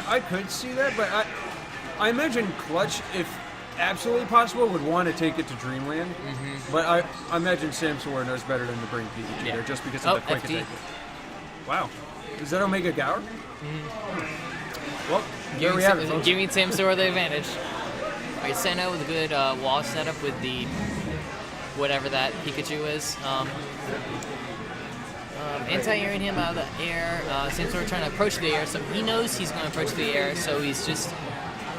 I could see that, but I imagine Clutch, if absolutely possible, would want to take it to Dreamland. But I imagine Samsora knows better than to bring Pikachu there just because of the quick attack. Wow. Is that Omega Gower? Well, there we have it. Giving Samsora the advantage. Alright, sent out with a good wall setup with the whatever that Pikachu is. Anti-airing him out of the air. Samsora trying to approach the air, so he knows he's going to approach the air, so he's just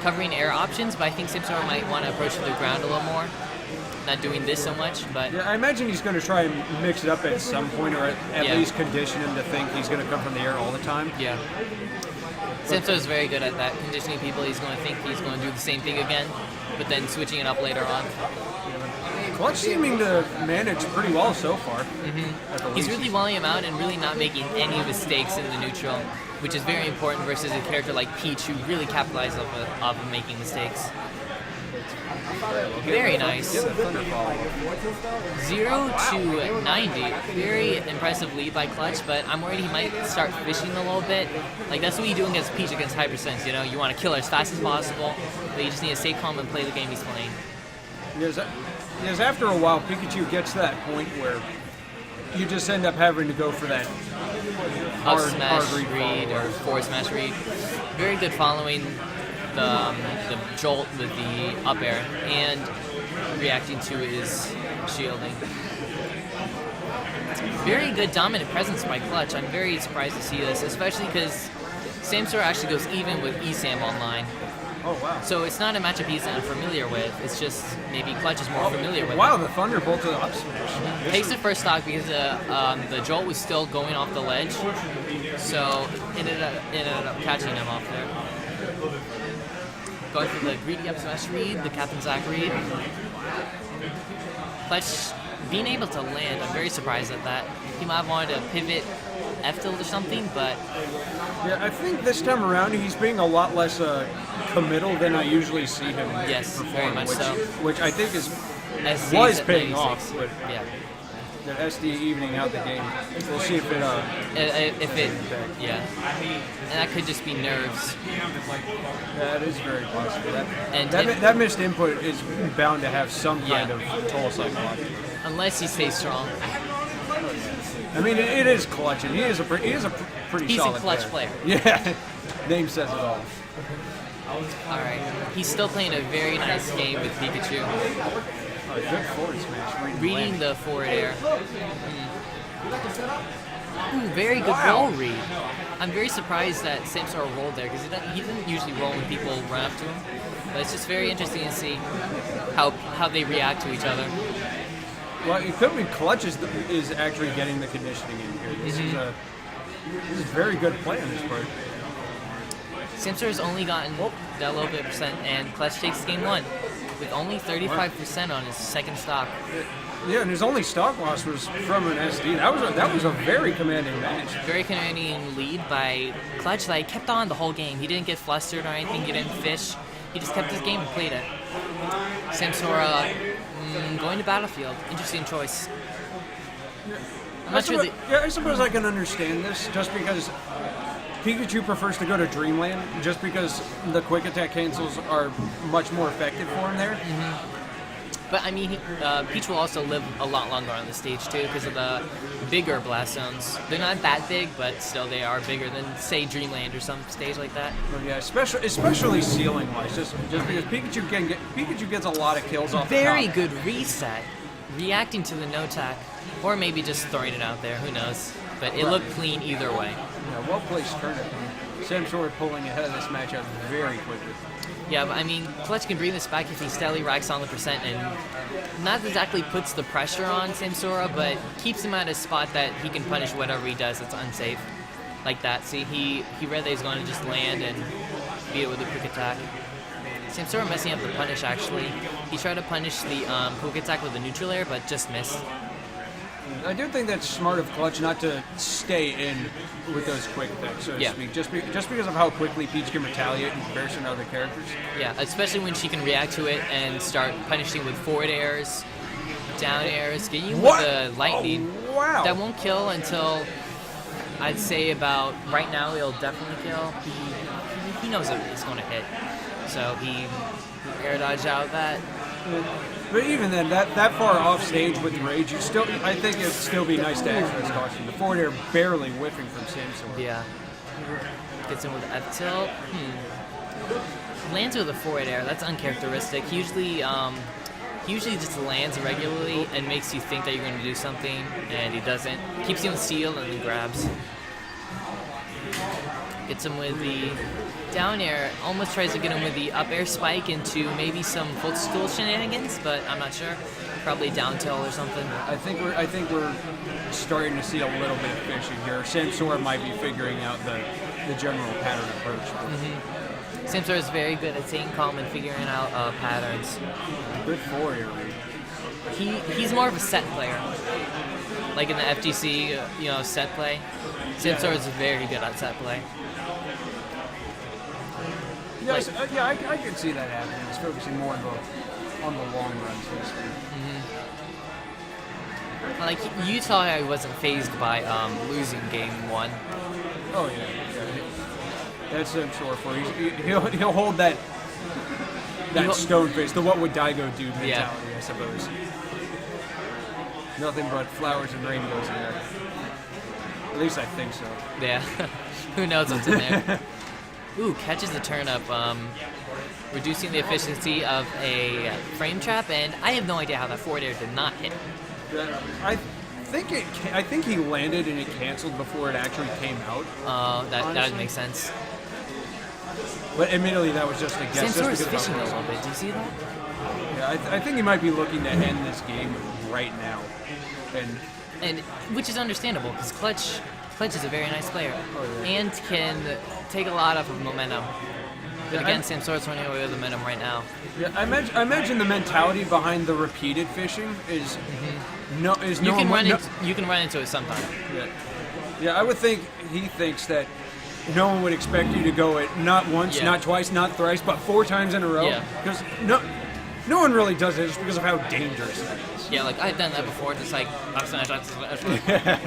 covering air options, but I think Samsora might want to approach the ground a little more. Not doing this so much, but... Yeah, I imagine he's going to try and mix it up at some point, or at least condition him to think he's going to come from the air all the time. Yeah. Samsora's very good at that, conditioning people. He's going to think he's going to do the same thing again, but then switching it up later on. Clutch seeming to manage pretty well so far. He's really walling him out and really not making any mistakes in the neutral, which is very important versus a character like Peach who really capitalizes off of making mistakes. Very nice. 0 to 90. Very impressive lead by Clutch, but I'm worried he might start fishing a little bit. Like, that's what you do against Peach against Hyper Sense, you know? You want to kill her as fast as possible, but you just need to stay calm and play the game he's playing. Because after a while, Pikachu gets to that point where you just end up having to go for that up smash read or forward smash read. Very good following the jolt with the up air and reacting to his shielding. Very good dominant presence by Clutch. I'm very surprised to see this, especially because Samsora actually goes even with ESAM online. Oh, wow. So it's not a matchup he's unfamiliar with. It's just maybe Clutch is more familiar with. Wow, the Thunderbolt to the up smash. Takes the first stock because the jolt was still going off the ledge. So it ended up catching him off there. Going for the greedy up smash read, the Captain Zack read. Clutch being able to land, I'm very surprised at that. He might have wanted to pivot F tilt or something, but... Yeah, I think this time around he's being a lot less committal than I usually see him perform, very much so. Which I think was paying off. But yeah. The SD evening out the game. We'll see if it yeah. And that could just be nerves. That is very possible. That missed input is bound to have some kind of toll psychology. Unless he stays strong. I mean, it is Clutch, and he is a pretty solid He's a Clutch player. Yeah, name says it all. Alright, he's still playing a very nice game with Pikachu. Oh, good forward smash. Reading the forward air. Ooh, very good roll read. I'm very surprised that Samsora rolled there, because he doesn't usually roll when people run up to him. But it's just very interesting to see how they react to each other. Well, it could be Clutch is actually getting the conditioning in here. This is very good play on his part. Samsora's only gotten that little bit percent, and Clutch takes game one with only 35% on his second stock. Yeah, and his only stock loss was from an SD. That was a very commanding match. Very commanding lead by Clutch. Like, kept on the whole game. He didn't get flustered or anything. He didn't fish. He just kept his game and played it. Samsora going to Battlefield. Interesting choice. I suppose I can understand this, just because Pikachu prefers to go to Dreamland, just because the quick attack cancels are much more effective for him there. But I mean, Peach will also live a lot longer on the stage too, because of the bigger blast zones. They're not that big, but still they are bigger than, say, Dreamland or some stage like that. Well, yeah, especially ceiling wise, just because Pikachu gets a lot of kills off. Very good reset, reacting to the no tack, or maybe just throwing it out there. Who knows? But it looked clean either way. Yeah, well placed turnip. Samsora pulling ahead of this matchup very quickly. Yeah, but I mean, Clutch can bring this back if he steadily racks on the percent and not exactly puts the pressure on Samsora, but keeps him at a spot that he can punish whatever he does that's unsafe. Like that. See, he read that he's going to just land and beat it with a quick attack. Samsora messing up the punish, actually. He tried to punish the quick attack with the neutral air, but just missed. I do think that's smart of Clutch not to stay in with those quick attacks, so to speak, just because of how quickly Peach can retaliate in comparison to other characters. Yeah, especially when she can react to it and start punishing with forward airs, down airs, getting you with the lightning. Oh, wow. That won't kill until, I'd say about, right now it'll definitely kill. he knows it's going to hit. So he air dodged out that. But even then, that far off stage with Rage, I think it'd still be nice to extra this caution. The forward air barely whiffing from Samsora. Yeah. Gets in with the F tilt. Lands with a forward air. That's uncharacteristic. Usually just lands irregularly and makes you think that you're going to do something, and he doesn't. Keeps you in seal and then grabs. Gets him with the down air. Almost tries to get him with the up air spike into maybe some foot stool shenanigans, but I'm not sure. Probably down tilt or something. I think we're starting to see a little bit of fishing here. Samsora might be figuring out the general pattern approach. Samsora is very good at staying calm and figuring out patterns. Good forward air. He's more of a set player. Like in the FGC, set play. Samsora is very good at set play. Yes, I could see that happening. He's focusing more on the long run, so to speak. Like, you saw how he wasn't phased by losing game 1. Oh, yeah. That's Samsora for you. He'll hold that stone face, the what would Daigo do mentality, I suppose. Nothing but flowers and rainbows in there. At least I think so. Yeah. Who knows what's in there. Ooh, catches the turnip, reducing the efficiency of a frame trap, and I have no idea how that forward air did not hit. I think he landed and it canceled before it actually came out. That would make sense. But admittedly, that was just a guess. Samsora's fishing a little bit. Do you see that? Yeah, I think he might be looking to end this game right now, and which is understandable because Clutch is a very nice player and can take a lot off of momentum. But again, Samsora's running away with the momentum right now. Yeah, I imagine the mentality behind the repeated fishing is you can run into it sometime. Yeah, I would think he thinks that no one would expect you to go it not once, not twice, not thrice, but 4 times in a row. Yeah. Because no one really does it just because of how dangerous that is. Yeah, like I've done that before, just like up smash.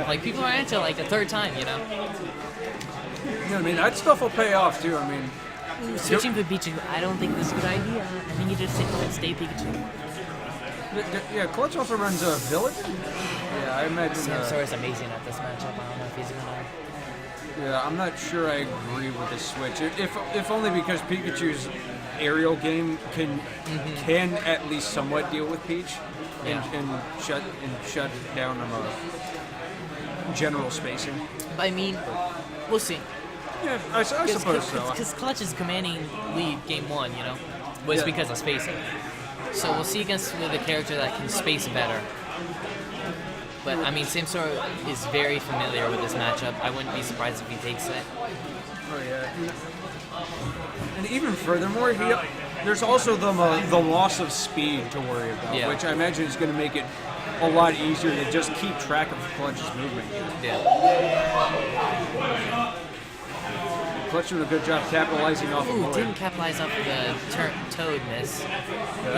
Like people are into like the 3rd time, You know what I mean? That stuff will pay off too. I mean, switching to Pikachu, I don't think this is a good idea. I think you just stay Pikachu. Yeah, Clutch also runs a village. Yeah, I imagine. Samsora's amazing at this matchup. I don't know if he's gonna. Yeah, I'm not sure I agree with the switch. If only because Pikachu's aerial game can at least somewhat deal with Peach and shut down general spacing. But I mean, we'll see. Yeah, I suppose so. Because Clutch is commanding lead game 1, was because of spacing. So we'll see with a character that can space better. But I mean, Samsora is very familiar with this matchup. I wouldn't be surprised if he takes it. Oh yeah. And even furthermore, there's also the loss of speed to worry about, which I imagine is going to make it a lot easier to just keep track of Clutch's movement. Yeah. Clutch did a good job capitalizing off of didn't capitalize off the toad miss. He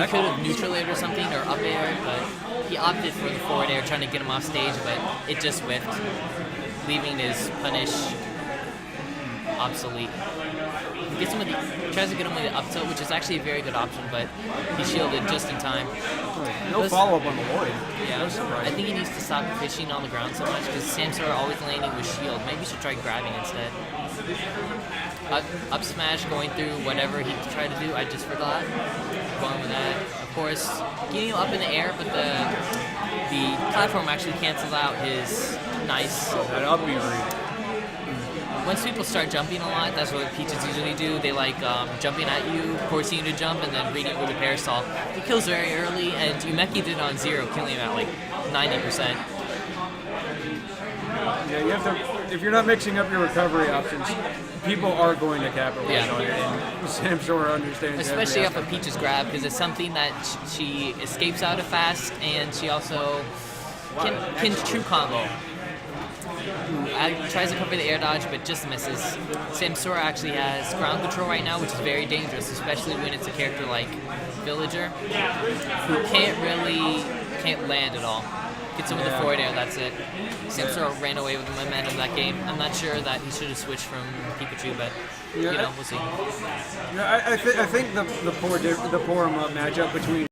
could have neutral aired or something, or up aired, but he opted for the forward air, trying to get him off stage, but it just whiffed, leaving his punish obsolete. He tries to get him with the up tilt, which is actually a very good option, but he shielded just in time. No follow-up on the Lloyd. Yeah, I think he needs to stop fishing on the ground so much because Samsora always landing with shield. Maybe he should try grabbing instead. Up smash going through whatever he tried to do. I just forgot. Going with that. Of course, getting him up in the air, but the platform actually cancels out his nice. That up B read. Once people start jumping a lot, that's what Peaches usually do. They like jumping at you, forcing you to jump, and then reading it with a parasol. It kills very early, and Umeki did it on 0, killing him at like 90%. Yeah, you have to. If you're not mixing up your recovery options, people are going to capitalize on it, and Samsora understands. Especially off of Peach's grab, because it's something that she escapes out of fast, and she also can true combo. Tries to cover the air dodge, but just misses. Samsora actually has ground control right now, which is very dangerous, especially when it's a character like Villager, who can't land at all. Get some of the forward air, that's it. Samsora ran away with the momentum that game. I'm not sure that he should have switched from Pikachu, but we'll see. I think the poor matchup between